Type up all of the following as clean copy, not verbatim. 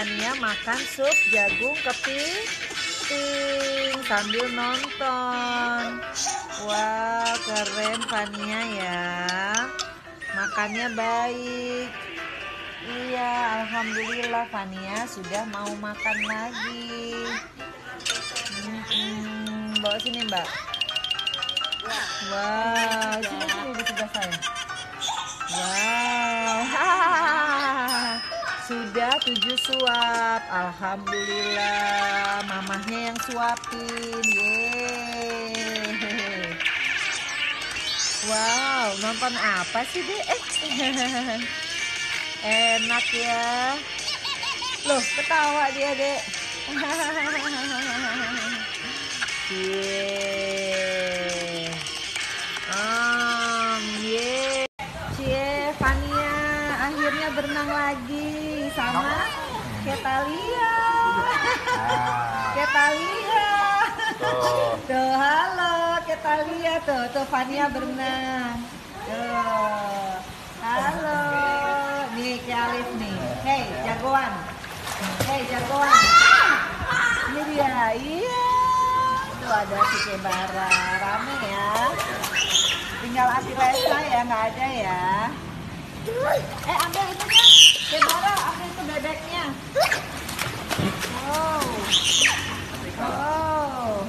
Fania makan sup jagung kepiting sambil nonton. Wah, keren Fania ya. Makannya baik. Iya, alhamdulillah Fania sudah mau makan lagi. Bawa sini, Mbak. Wah, sini di sebelah saya. Wow. Sudah 7 suap. Alhamdulillah, mamahnya yang suapin. Yeay. Wow, nonton apa sih, Dek? Enak ya. Loh, ketawa dia, Dek. Cie. Ye. Cie, Fania akhirnya berenang lagi sama Ketalia. Ketalia. Tuh, halo Ketalia tuh Fania berenang. Tuh. Halo. Nih, Alif nih. Hei, jagoan. Hei, jagoan. Ini dia. Iya. Tuh ada si Kebara. Rame ya. Tinggal Ati Resa ya, nggak ada ya. Ambil itunya. Kebara, ambil itu bebeknya. Wow. Wow.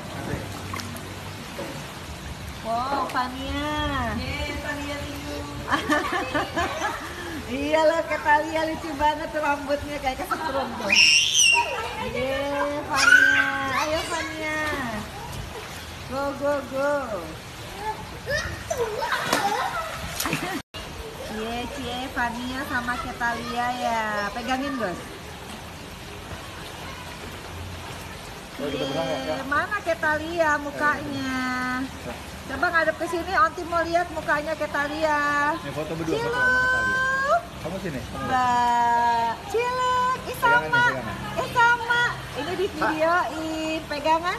Wow, Fania. Fania lucu. Iya loh, Ketalia lucu banget tuh rambutnya kayak kesetrum tuh. Fania. Ayo Fania. Go, go, go. Cie, Fania sama Ketalia ya. Pegangin, Bos. Mana Ketalia mukanya? Coba ngadep ke sini, Onti mau lihat mukanya Ketalia. Ini foto berdua sama Ketalia. Kamu sini. Mbak Cilek, sama. Sama. Ini di videoin. Pegangan.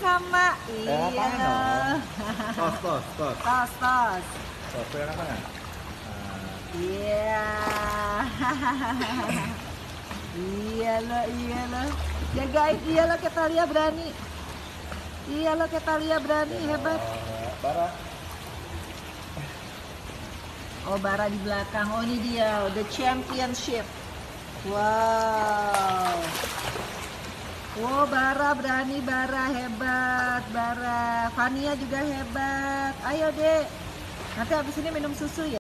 Sama. Iya. Tos. Tos. Pegangan tangan. Iya. Iya loh. Jagain, iya loh Ketalia berani. Hebat. Bara. Oh, Bara di belakang. Oh, ini dia, the championship. Wow. Wow, Bara berani, hebat, Bara. Fania juga hebat. Ayo, Dek. Nanti habis ini minum susu ya.